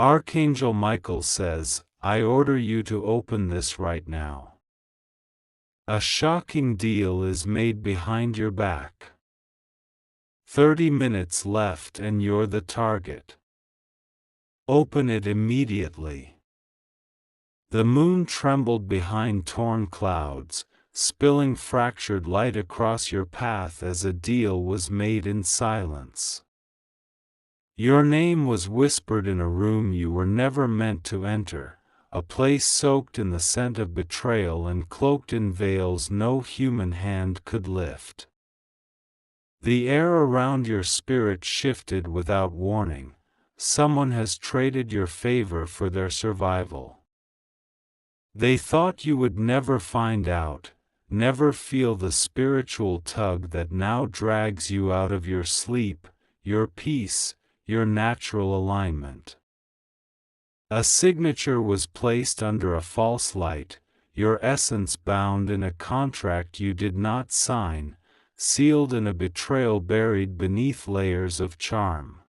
Archangel Michael says, I order you to open this right now. A shocking deal is made behind your back. 30 minutes left and you're the target. Open it immediately. The moon trembled behind torn clouds, spilling fractured light across your path as a deal was made in silence. Your name was whispered in a room you were never meant to enter, a place soaked in the scent of betrayal and cloaked in veils no human hand could lift. The air around your spirit shifted without warning. Someone has traded your favor for their survival. They thought you would never find out, never feel the spiritual tug that now drags you out of your sleep, your peace, your natural alignment. A signature was placed under a false light, your essence bound in a contract you did not sign, sealed in a betrayal buried beneath layers of charm.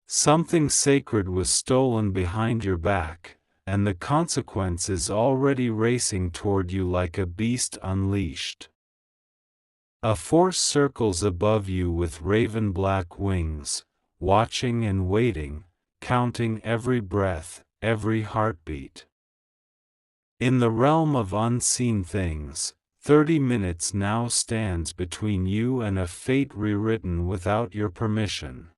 Something sacred was stolen behind your back, and the consequence is already racing toward you like a beast unleashed. A force circles above you with raven-black wings, watching and waiting, counting every breath, every heartbeat. In the realm of unseen things, 30 minutes now stands between you and a fate rewritten without your permission.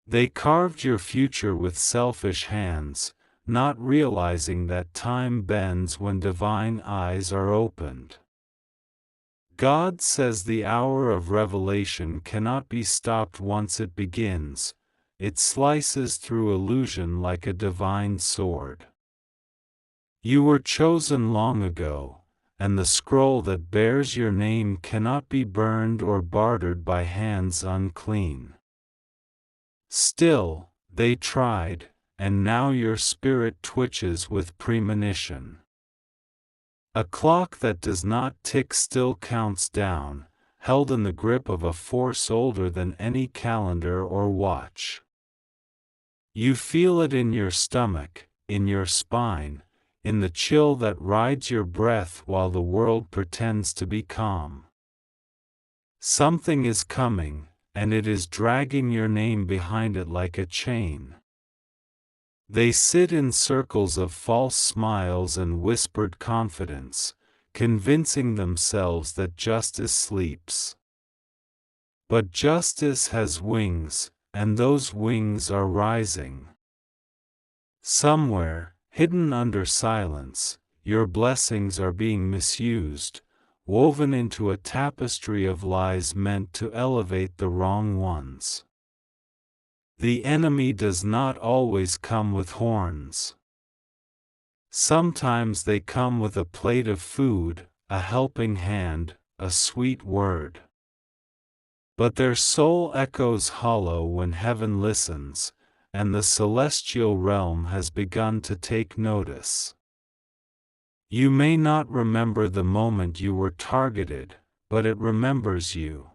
They carved your future with selfish hands, not realizing that time bends when divine eyes are opened. God says the hour of revelation cannot be stopped once it begins. It slices through illusion like a divine sword. You were chosen long ago, and the scroll that bears your name cannot be burned or bartered by hands unclean. Still, they tried, and now your spirit twitches with premonition. A clock that does not tick still counts down, held in the grip of a force older than any calendar or watch. You feel it in your stomach, in your spine, in the chill that rides your breath while the world pretends to be calm. Something is coming, and it is dragging your name behind it like a chain. They sit in circles of false smiles and whispered confidence, convincing themselves that justice sleeps. But justice has wings, and those wings are rising. Somewhere, hidden under silence, your blessings are being misused, woven into a tapestry of lies meant to elevate the wrong ones. The enemy does not always come with horns. Sometimes they come with a plate of food, a helping hand, a sweet word. But their soul echoes hollow when heaven listens, and the celestial realm has begun to take notice. You may not remember the moment you were targeted, but it remembers you.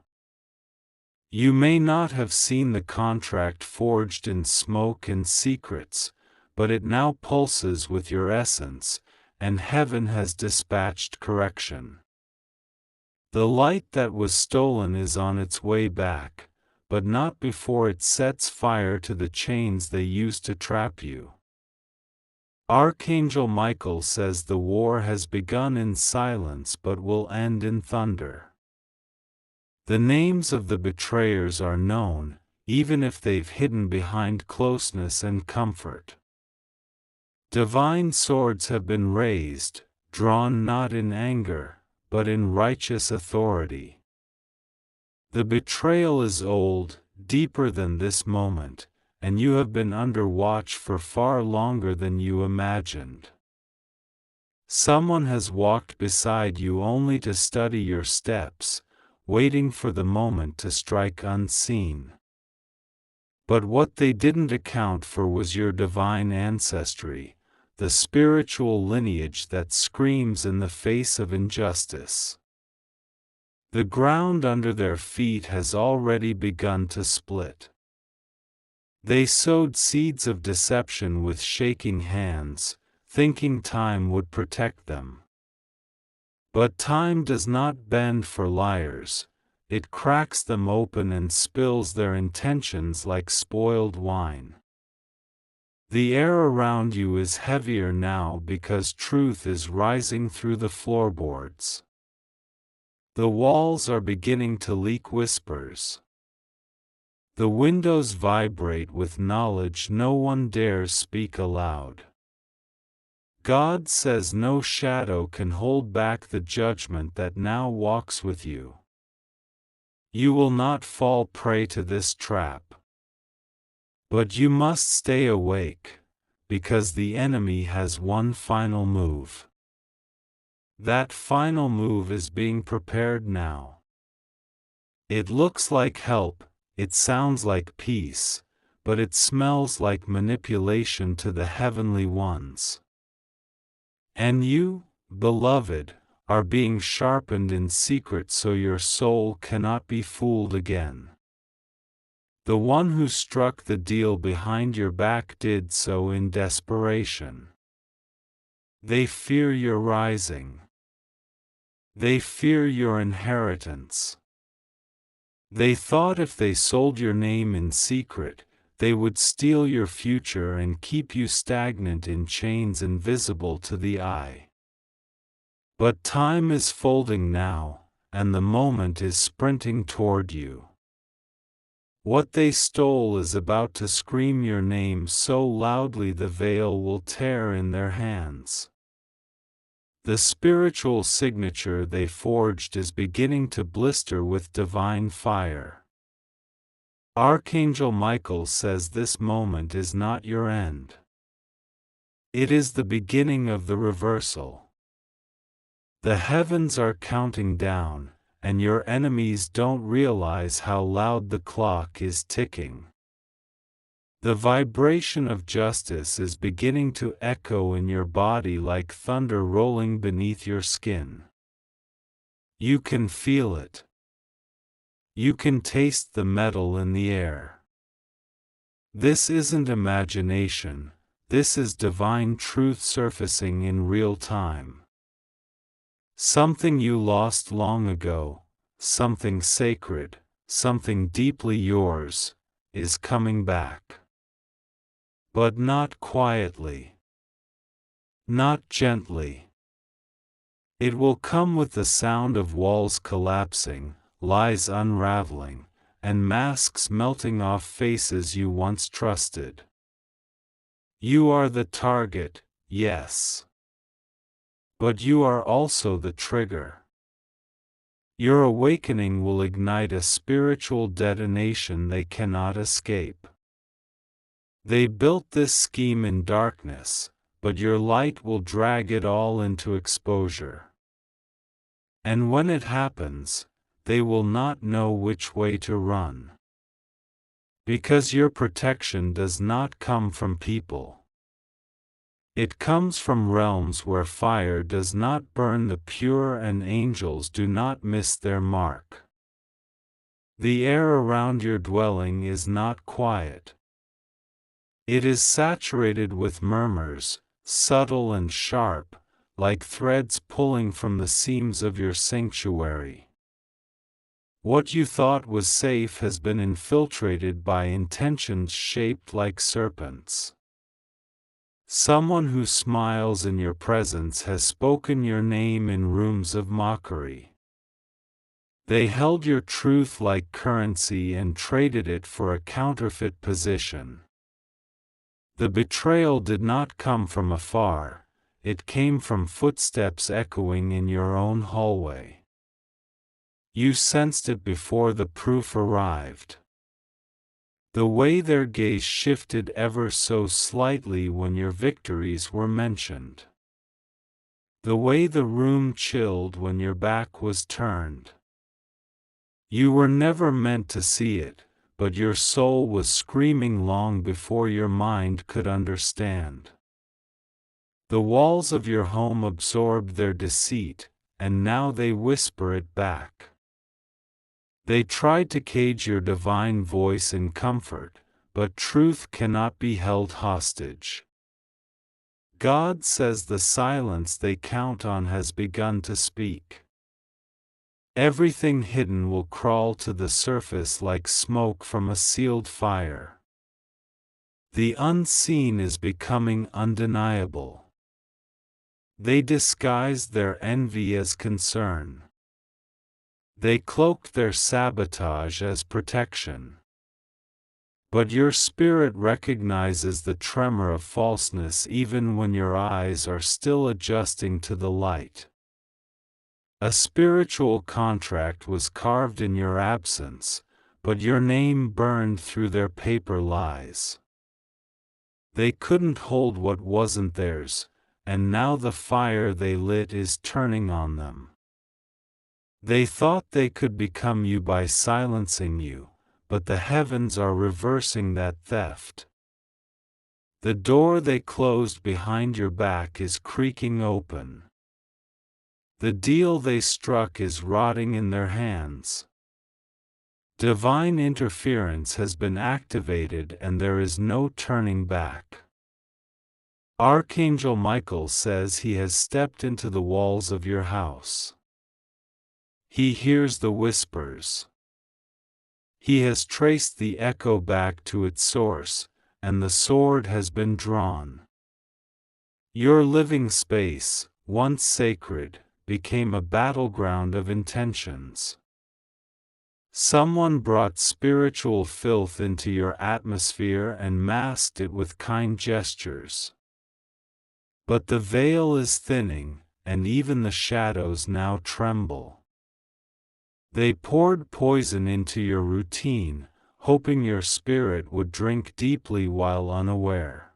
You may not have seen the contract forged in smoke and secrets, but it now pulses with your essence, and heaven has dispatched correction. The light that was stolen is on its way back, but not before it sets fire to the chains they used to trap you. Archangel Michael says the war has begun in silence but will end in thunder. The names of the betrayers are known, even if they've hidden behind closeness and comfort. Divine swords have been raised, drawn not in anger, but in righteous authority. The betrayal is old, deeper than this moment, and you have been under watch for far longer than you imagined. Someone has walked beside you only to study your steps, waiting for the moment to strike unseen. But what they didn't account for was your divine ancestry, the spiritual lineage that screams in the face of injustice. The ground under their feet has already begun to split. They sowed seeds of deception with shaking hands, thinking time would protect them. But time does not bend for liars, it cracks them open and spills their intentions like spoiled wine. The air around you is heavier now because truth is rising through the floorboards. The walls are beginning to leak whispers. The windows vibrate with knowledge no one dares speak aloud. God says no shadow can hold back the judgment that now walks with you. You will not fall prey to this trap. But you must stay awake, because the enemy has one final move. That final move is being prepared now. It looks like help, it sounds like peace, but it smells like manipulation to the heavenly ones. And you, beloved, are being sharpened in secret so your soul cannot be fooled again. The one who struck the deal behind your back did so in desperation. They fear your rising. They fear your inheritance. They thought if they sold your name in secret, they would steal your future and keep you stagnant in chains invisible to the eye. But time is folding now, and the moment is sprinting toward you. What they stole is about to scream your name so loudly the veil will tear in their hands. The spiritual signature they forged is beginning to blister with divine fire. Archangel Michael says this moment is not your end. It is the beginning of the reversal. The heavens are counting down, and your enemies don't realize how loud the clock is ticking. The vibration of justice is beginning to echo in your body like thunder rolling beneath your skin. You can feel it. You can taste the metal in the air. This isn't imagination, this is divine truth surfacing in real time. Something you lost long ago, something sacred, something deeply yours, is coming back. But not quietly. Not gently. It will come with the sound of walls collapsing, lies unraveling, and masks melting off faces you once trusted. You are the target, yes. But you are also the trigger. Your awakening will ignite a spiritual detonation they cannot escape. They built this scheme in darkness, but your light will drag it all into exposure. And when it happens, they will not know which way to run. Because your protection does not come from people. It comes from realms where fire does not burn the pure and angels do not miss their mark. The air around your dwelling is not quiet. It is saturated with murmurs, subtle and sharp, like threads pulling from the seams of your sanctuary. What you thought was safe has been infiltrated by intentions shaped like serpents. Someone who smiles in your presence has spoken your name in rooms of mockery. They held your truth like currency and traded it for a counterfeit position. The betrayal did not come from afar, it came from footsteps echoing in your own hallway. You sensed it before the proof arrived. The way their gaze shifted ever so slightly when your victories were mentioned. The way the room chilled when your back was turned. You were never meant to see it, but your soul was screaming long before your mind could understand. The walls of your home absorbed their deceit, and now they whisper it back. They tried to cage your divine voice in comfort, but truth cannot be held hostage. God says the silence they count on has begun to speak. Everything hidden will crawl to the surface like smoke from a sealed fire. The unseen is becoming undeniable. They disguised their envy as concern. They cloaked their sabotage as protection. But your spirit recognizes the tremor of falseness even when your eyes are still adjusting to the light. A spiritual contract was carved in your absence, but your name burned through their paper lies. They couldn't hold what wasn't theirs, and now the fire they lit is turning on them. They thought they could become you by silencing you, but the heavens are reversing that theft. The door they closed behind your back is creaking open. The deal they struck is rotting in their hands. Divine interference has been activated and there is no turning back. Archangel Michael says he has stepped into the walls of your house. He hears the whispers. He has traced the echo back to its source, and the sword has been drawn. Your living space, once sacred, became a battleground of intentions. Someone brought spiritual filth into your atmosphere and masked it with kind gestures. But the veil is thinning, and even the shadows now tremble. They poured poison into your routine, hoping your spirit would drink deeply while unaware.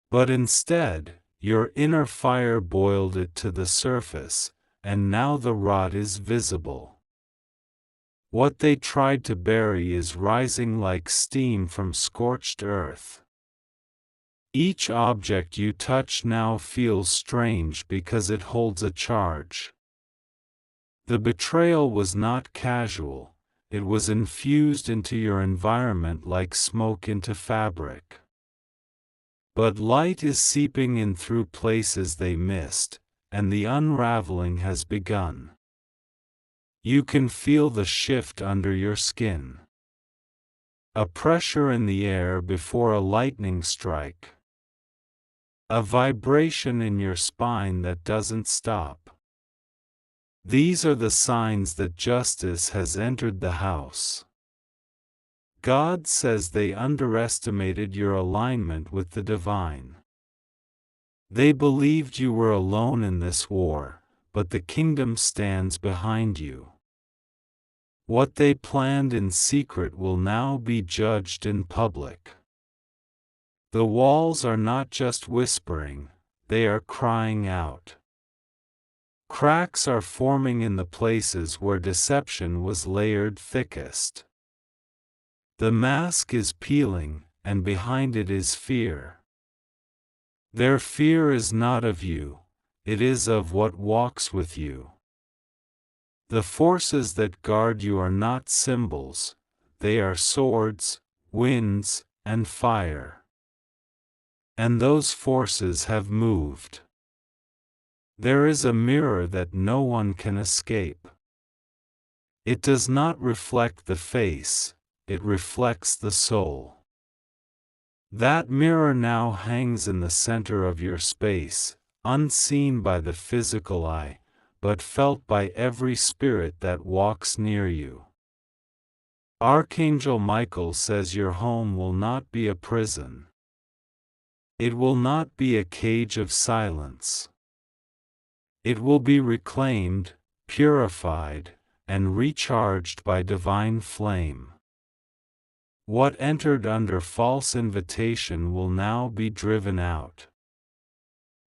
But instead, your inner fire boiled it to the surface, and now the rot is visible. What they tried to bury is rising like steam from scorched earth. Each object you touch now feels strange because it holds a charge. The betrayal was not casual, it was infused into your environment like smoke into fabric. But light is seeping in through places they missed, and the unraveling has begun. You can feel the shift under your skin. A pressure in the air before a lightning strike. A vibration in your spine that doesn't stop. These are the signs that justice has entered the house. God says they underestimated your alignment with the divine. They believed you were alone in this war, but the kingdom stands behind you. What they planned in secret will now be judged in public. The walls are not just whispering, they are crying out. Cracks are forming in the places where deception was layered thickest. The mask is peeling, and behind it is fear. Their fear is not of you, it is of what walks with you. The forces that guard you are not symbols, they are swords, winds, and fire. And those forces have moved. There is a mirror that no one can escape. It does not reflect the face, it reflects the soul. That mirror now hangs in the center of your space, unseen by the physical eye, but felt by every spirit that walks near you. Archangel Michael says your home will not be a prison. It will not be a cage of silence. It will be reclaimed, purified, and recharged by divine flame. What entered under false invitation will now be driven out.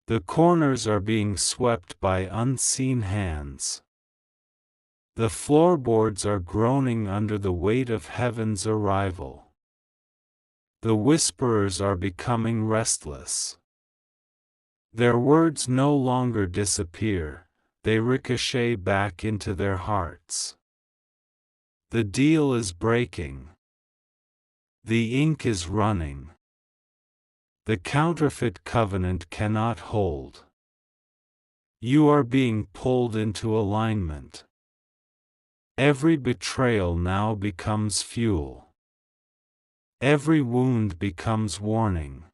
The corners are being swept by unseen hands. The floorboards are groaning under the weight of heaven's arrival. The whisperers are becoming restless. Their words no longer disappear, they ricochet back into their hearts. The deal is breaking. The ink is running. The counterfeit covenant cannot hold. You are being pulled into alignment. Every betrayal now becomes fuel. Every wound becomes warning.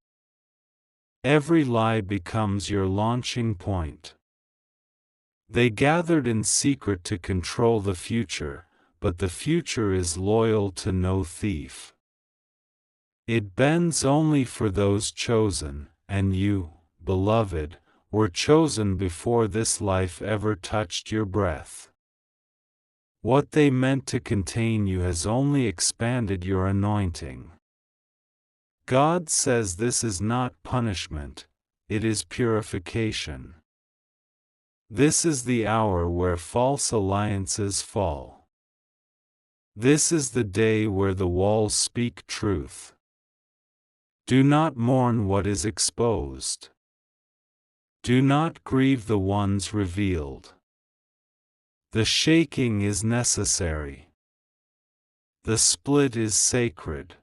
Every lie becomes your launching point. They gathered in secret to control the future, but the future is loyal to no thief. It bends only for those chosen, and you, beloved, were chosen before this life ever touched your breath. What they meant to contain you has only expanded your anointing. God says this is not punishment, it is purification. This is the hour where false alliances fall. This is the day where the walls speak truth. Do not mourn what is exposed. Do not grieve the ones revealed. The shaking is necessary. The split is sacred.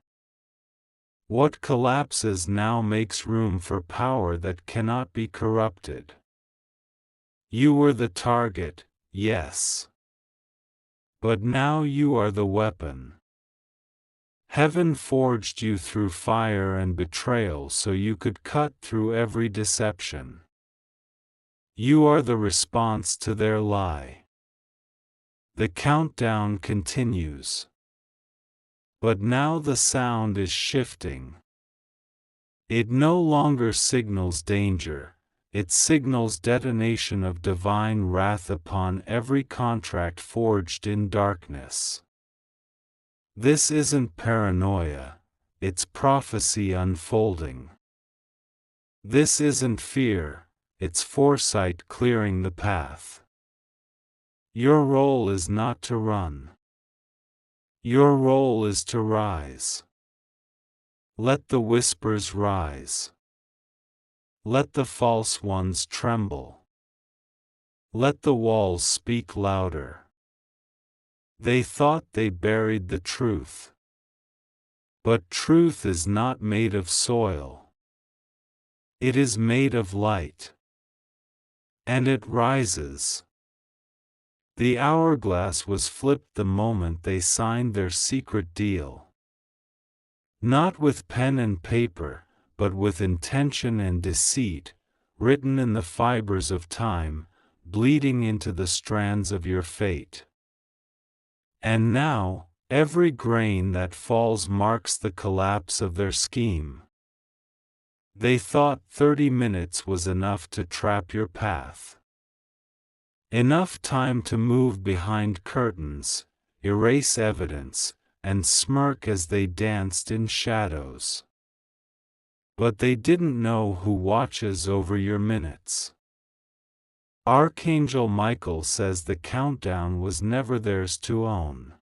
What collapses now makes room for power that cannot be corrupted. You were the target, yes. But now you are the weapon. Heaven forged you through fire and betrayal so you could cut through every deception. You are the response to their lie. The countdown continues. But now the sound is shifting. It no longer signals danger, it signals detonation of divine wrath upon every contract forged in darkness. This isn't paranoia, it's prophecy unfolding. This isn't fear, it's foresight clearing the path. Your role is not to run. Your role is to rise. Let the whispers rise. Let the false ones tremble. Let the walls speak louder. They thought they buried the truth. But truth is not made of soil. It is made of light. And it rises. The hourglass was flipped the moment they signed their secret deal. Not with pen and paper, but with intention and deceit, written in the fibers of time, bleeding into the strands of your fate. And now, every grain that falls marks the collapse of their scheme. They thought 30 minutes was enough to trap your path. Enough time to move behind curtains, erase evidence, and smirk as they danced in shadows. But they didn't know who watches over your minutes. Archangel Michael says the countdown was never theirs to own.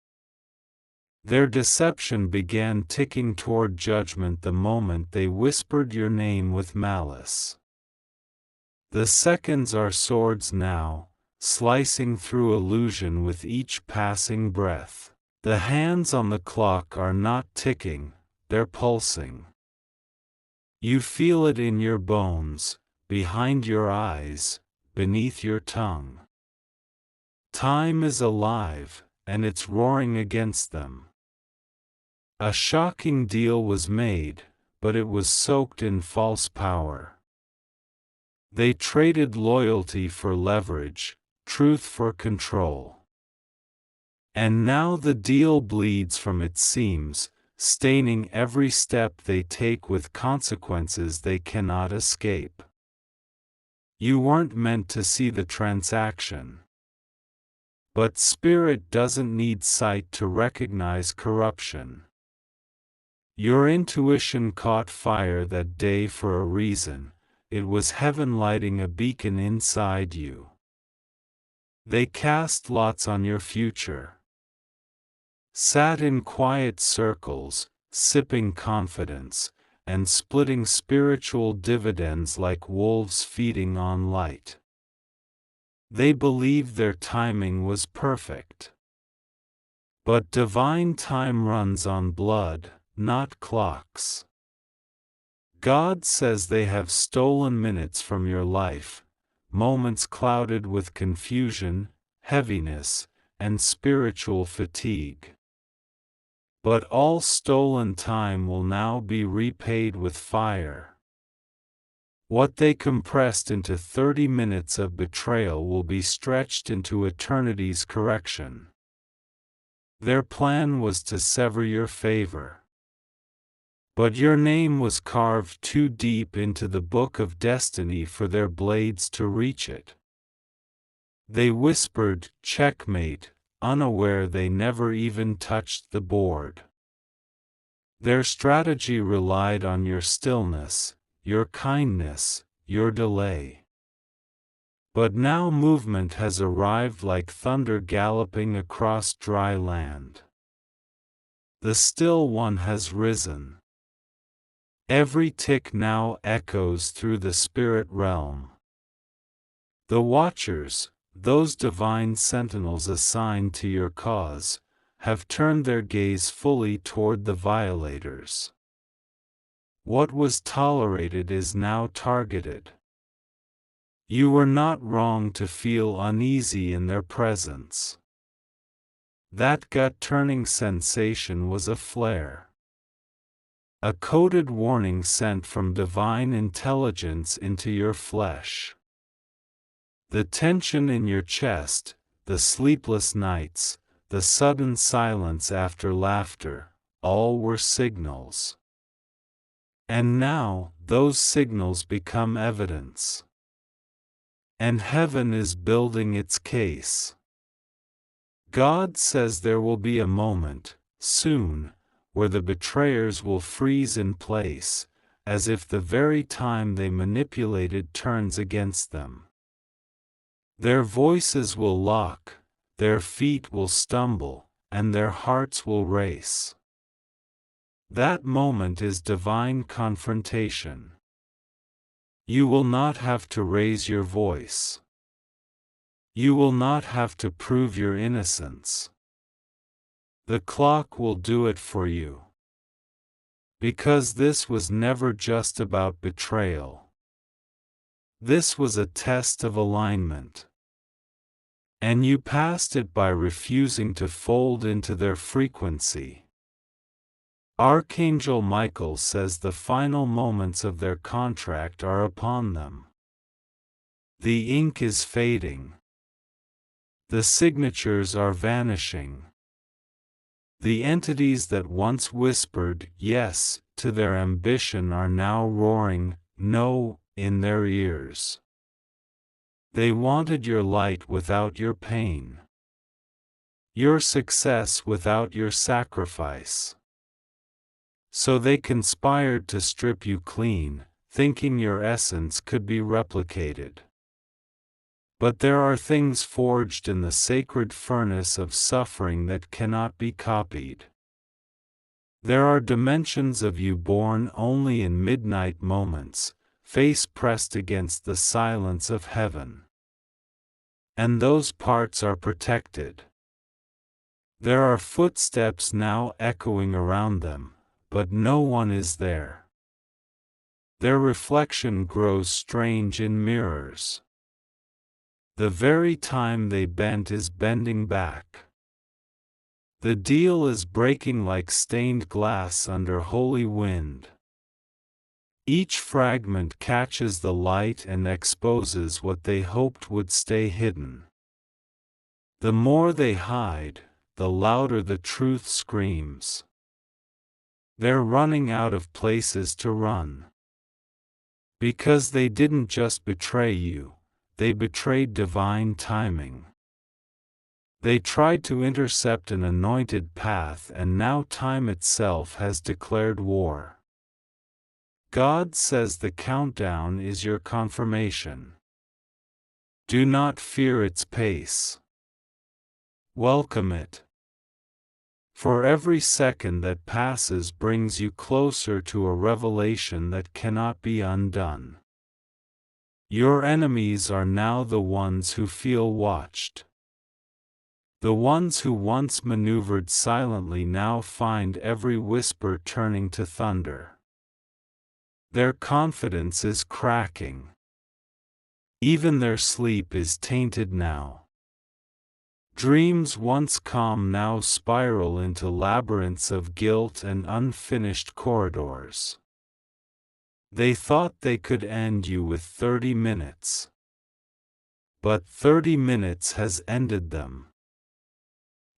Their deception began ticking toward judgment the moment they whispered your name with malice. The seconds are swords now, slicing through illusion with each passing breath. The hands on the clock are not ticking, they're pulsing. You feel it in your bones, behind your eyes, beneath your tongue. Time is alive, and it's roaring against them. A shocking deal was made, but it was soaked in false power. They traded loyalty for leverage, truth for control. And now the deal bleeds from its seams, staining every step they take with consequences they cannot escape. You weren't meant to see the transaction. But spirit doesn't need sight to recognize corruption. Your intuition caught fire that day for a reason. It was heaven lighting a beacon inside you. They cast lots on your future. Sat in quiet circles, sipping confidence, and splitting spiritual dividends like wolves feeding on light. They believed their timing was perfect. But divine time runs on blood, not clocks. God says they have stolen minutes from your life, moments clouded with confusion, heaviness, and spiritual fatigue. But all stolen time will now be repaid with fire. What they compressed into 30 minutes of betrayal will be stretched into eternity's correction. Their plan was to sever your favor. But your name was carved too deep into the book of destiny for their blades to reach it. They whispered, "Checkmate," unaware they never even touched the board. Their strategy relied on your stillness, your kindness, your delay. But now movement has arrived like thunder galloping across dry land. The still one has risen. Every tick now echoes through the spirit realm. The watchers, those divine sentinels assigned to your cause, have turned their gaze fully toward the violators. What was tolerated is now targeted. You were not wrong to feel uneasy in their presence. That gut-turning sensation was a flare. A coded warning sent from divine intelligence into your flesh. The tension in your chest, the sleepless nights, the sudden silence after laughter, all were signals. And now, those signals become evidence. And heaven is building its case. God says there will be a moment, soon, where the betrayers will freeze in place, as if the very time they manipulated turns against them. Their voices will lock, their feet will stumble, and their hearts will race. That moment is divine confrontation. You will not have to raise your voice. You will not have to prove your innocence. The clock will do it for you. Because this was never just about betrayal. This was a test of alignment. And you passed it by refusing to fold into their frequency. Archangel Michael says the final moments of their contract are upon them. The ink is fading. The signatures are vanishing. The entities that once whispered yes to their ambition are now roaring no in their ears. They wanted your light without your pain. Your success without your sacrifice. So they conspired to strip you clean, thinking your essence could be replicated. But there are things forged in the sacred furnace of suffering that cannot be copied. There are dimensions of you born only in midnight moments, face pressed against the silence of heaven. And those parts are protected. There are footsteps now echoing around them, but no one is there. Their reflection grows strange in mirrors. The very time they bent is bending back. The deal is breaking like stained glass under holy wind. Each fragment catches the light and exposes what they hoped would stay hidden. The more they hide, the louder the truth screams. They're running out of places to run. Because they didn't just betray you, they betrayed divine timing. They tried to intercept an anointed path, and now time itself has declared war. God says the countdown is your confirmation. Do not fear its pace. Welcome it. For every second that passes brings you closer to a revelation that cannot be undone. Your enemies are now the ones who feel watched. The ones who once maneuvered silently now find every whisper turning to thunder. Their confidence is cracking. Even their sleep is tainted now. Dreams once calm now spiral into labyrinths of guilt and unfinished corridors. They thought they could end you with 30 minutes. But 30 minutes has ended them.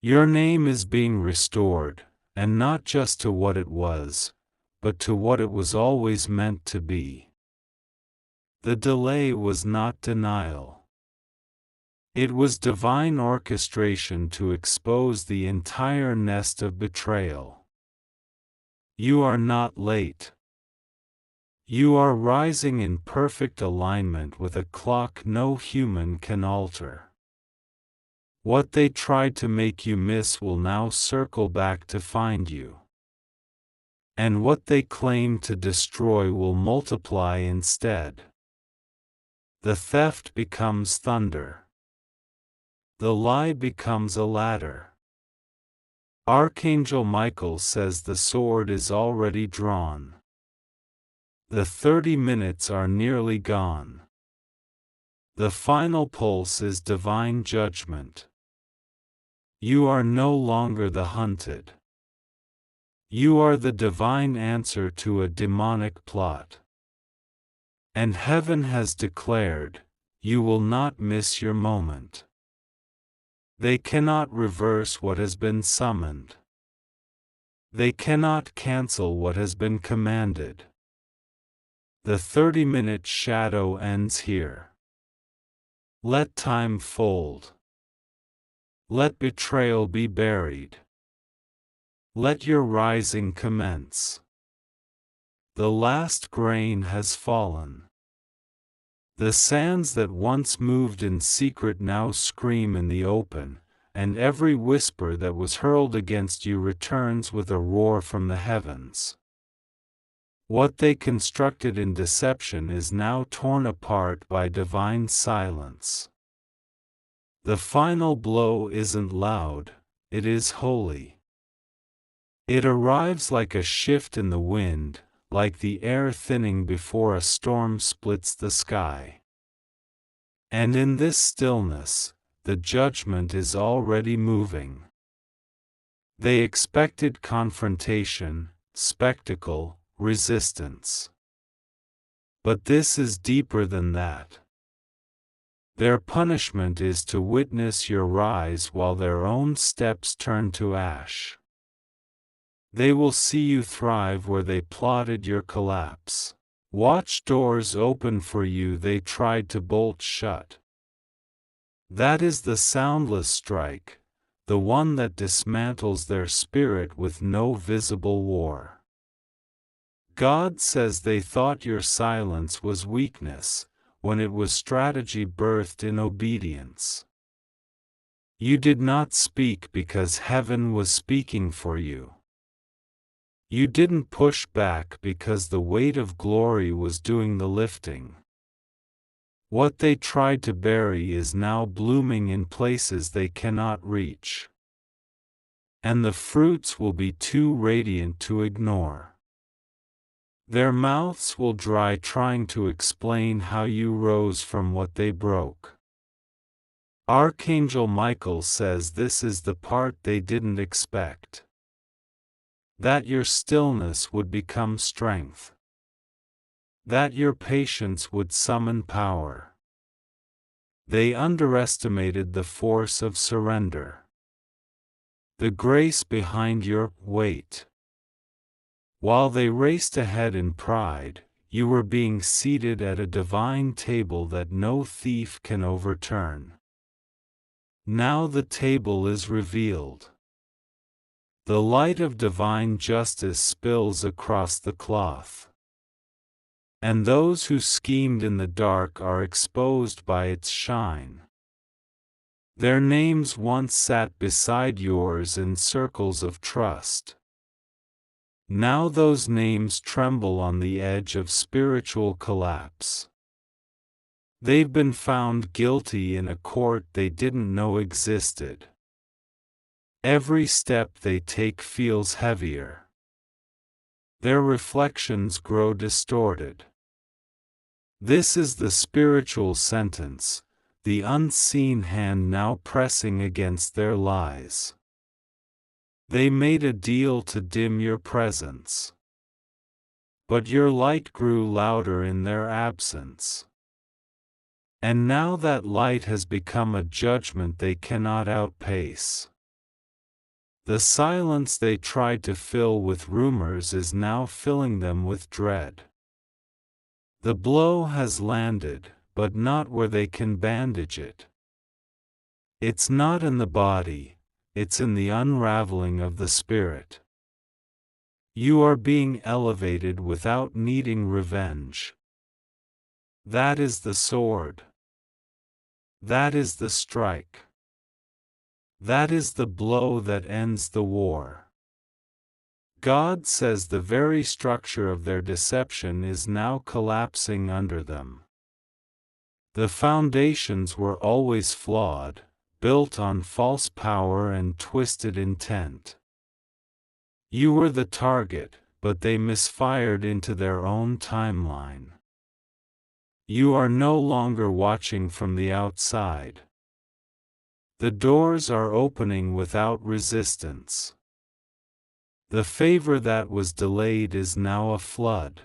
Your name is being restored, and not just to what it was, but to what it was always meant to be. The delay was not denial. It was divine orchestration to expose the entire nest of betrayal. You are not late. You are rising in perfect alignment with a clock no human can alter. What they tried to make you miss will now circle back to find you. And what they claimed to destroy will multiply instead. The theft becomes thunder. The lie becomes a ladder. Archangel Michael says the sword is already drawn. The 30 minutes are nearly gone. The final pulse is divine judgment. You are no longer the hunted. You are the divine answer to a demonic plot. And heaven has declared, you will not miss your moment. They cannot reverse what has been summoned. They cannot cancel what has been commanded. The 30-minute shadow ends here. Let time fold. Let betrayal be buried. Let your rising commence. The last grain has fallen. The sands that once moved in secret now scream in the open, and every whisper that was hurled against you returns with a roar from the heavens. What they constructed in deception is now torn apart by divine silence. The final blow isn't loud, it is holy. It arrives like a shift in the wind, like the air thinning before a storm splits the sky. And in this stillness, the judgment is already moving. They expected confrontation, spectacle, resistance. But this is deeper than that. Their punishment is to witness your rise while their own steps turn to ash. They will see you thrive where they plotted your collapse. Watch doors open for you they tried to bolt shut. That is the soundless strike, the one that dismantles their spirit with no visible war. God says they thought your silence was weakness, when it was strategy birthed in obedience. You did not speak because heaven was speaking for you. You didn't push back because the weight of glory was doing the lifting. What they tried to bury is now blooming in places they cannot reach. And the fruits will be too radiant to ignore. Their mouths will dry trying to explain how you rose from what they broke. Archangel Michael says this is the part they didn't expect. That your stillness would become strength. That your patience would summon power. They underestimated the force of surrender. The grace behind your weight. While they raced ahead in pride, you were being seated at a divine table that no thief can overturn. Now the table is revealed. The light of divine justice spills across the cloth. And those who schemed in the dark are exposed by its shine. Their names once sat beside yours in circles of trust. Now those names tremble on the edge of spiritual collapse. They've been found guilty in a court they didn't know existed. Every step they take feels heavier. Their reflections grow distorted. This is the spiritual sentence, the unseen hand now pressing against their lies. They made a deal to dim your presence. But your light grew louder in their absence. And now that light has become a judgment they cannot outpace. The silence they tried to fill with rumors is now filling them with dread. The blow has landed, but not where they can bandage it. It's not in the body, it's in the unraveling of the spirit. You are being elevated without needing revenge. That is the sword. That is the strike. That is the blow that ends the war. God says the very structure of their deception is now collapsing under them. The foundations were always flawed, built on false power and twisted intent. You were the target, but they misfired into their own timeline. You are no longer watching from the outside. The doors are opening without resistance. The favor that was delayed is now a flood.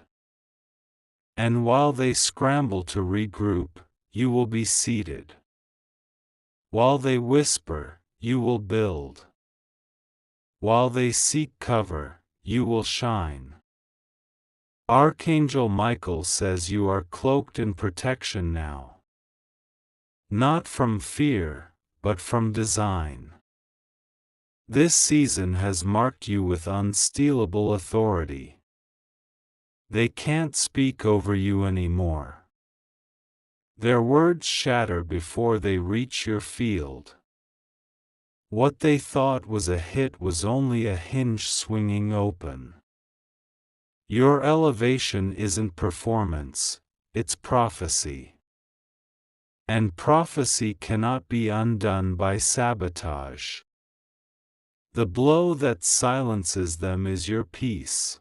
And while they scramble to regroup, you will be seated. While they whisper, you will build. While they seek cover, you will shine. Archangel Michael says you are cloaked in protection now. Not from fear, but from design. This season has marked you with unstealable authority. They can't speak over you anymore. Their words shatter before they reach your field. What they thought was a hit was only a hinge swinging open. Your elevation isn't performance, it's prophecy. And prophecy cannot be undone by sabotage. The blow that silences them is your peace.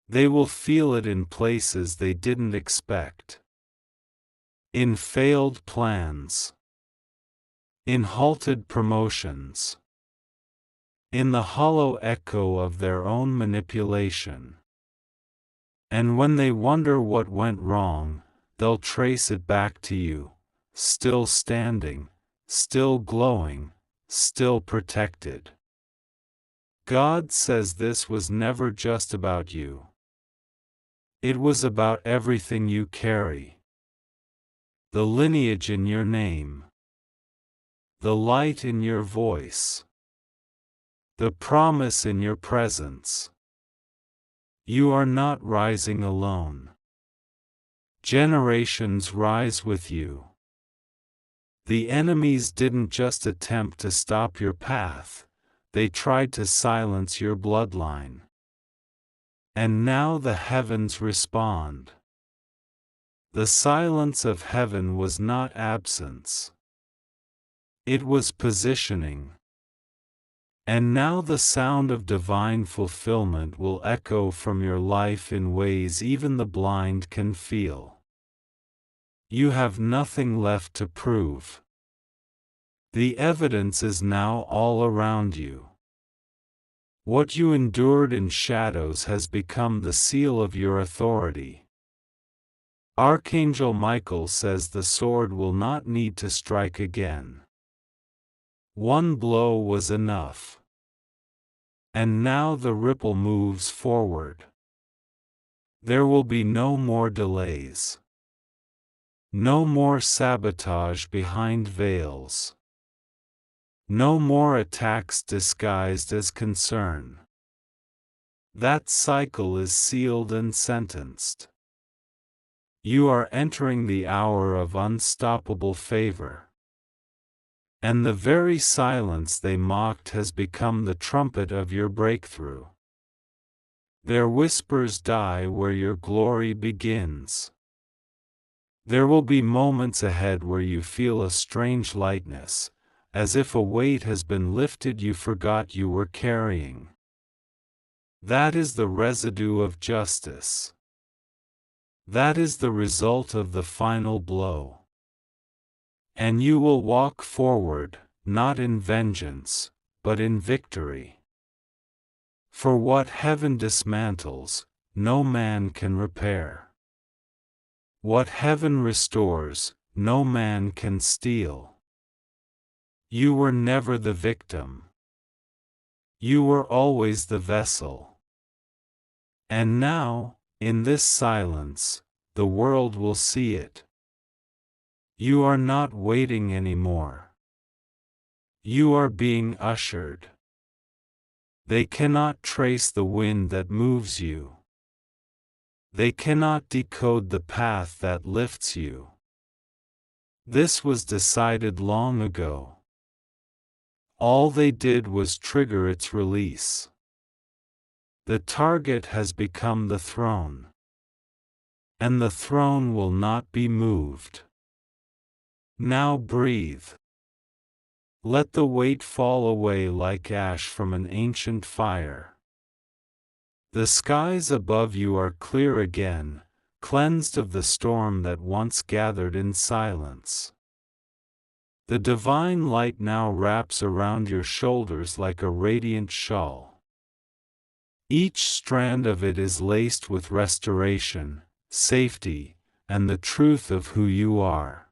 They will feel it in places they didn't expect. In failed plans. In halted promotions. In the hollow echo of their own manipulation. And when they wonder what went wrong, they'll trace it back to you, still standing, still glowing, still protected. God says this was never just about you. It was about everything you carry. The lineage in your name. The light in your voice. The promise in your presence. You are not rising alone. Generations rise with you. The enemies didn't just attempt to stop your path, they tried to silence your bloodline. And now the heavens respond. The silence of heaven was not absence. It was positioning. And now the sound of divine fulfillment will echo from your life in ways even the blind can feel. You have nothing left to prove. The evidence is now all around you. What you endured in shadows has become the seal of your authority. Archangel Michael says the sword will not need to strike again. One blow was enough. And now the ripple moves forward. There will be no more delays. No more sabotage behind veils. No more attacks disguised as concern. That cycle is sealed and sentenced. You are entering the hour of unstoppable favor. And the very silence they mocked has become the trumpet of your breakthrough. Their whispers die where your glory begins. There will be moments ahead where you feel a strange lightness, as if a weight has been lifted you forgot you were carrying. That is the residue of justice. That is the result of the final blow. And you will walk forward, not in vengeance, but in victory. For what heaven dismantles, no man can repair. What heaven restores, no man can steal. You were never the victim. You were always the vessel. And now, in this silence, the world will see it. You are not waiting anymore. You are being ushered. They cannot trace the wind that moves you. They cannot decode the path that lifts you. This was decided long ago. All they did was trigger its release. The target has become the throne. And the throne will not be moved. Now breathe. Let the weight fall away like ash from an ancient fire. The skies above you are clear again, cleansed of the storm that once gathered in silence. The divine light now wraps around your shoulders like a radiant shawl. Each strand of it is laced with restoration, safety, and the truth of who you are.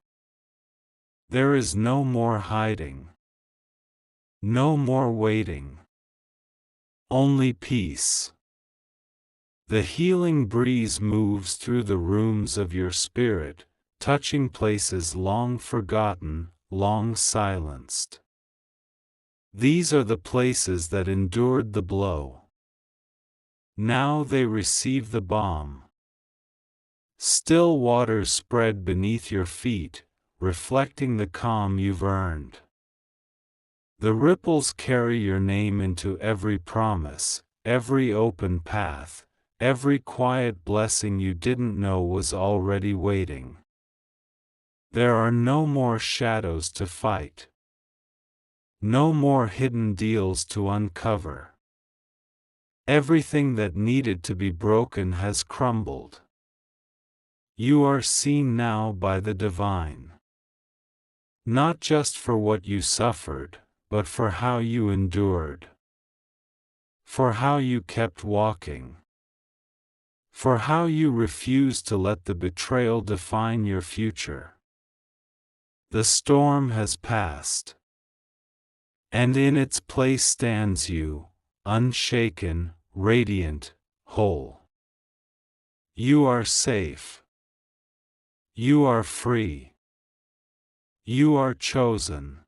There is no more hiding. No more waiting. Only peace. The healing breeze moves through the rooms of your spirit, touching places long forgotten, long silenced. These are the places that endured the blow. Now they receive the balm. Still waters spread beneath your feet, reflecting the calm you've earned. The ripples carry your name into every promise, every open path, every quiet blessing you didn't know was already waiting. There are no more shadows to fight. No more hidden deals to uncover. Everything that needed to be broken has crumbled. You are seen now by the divine. Not just for what you suffered, but for how you endured. For how you kept walking. For how you refused to let the betrayal define your future. The storm has passed. And in its place stands you, unshaken, radiant, whole. You are safe. You are free. You are chosen.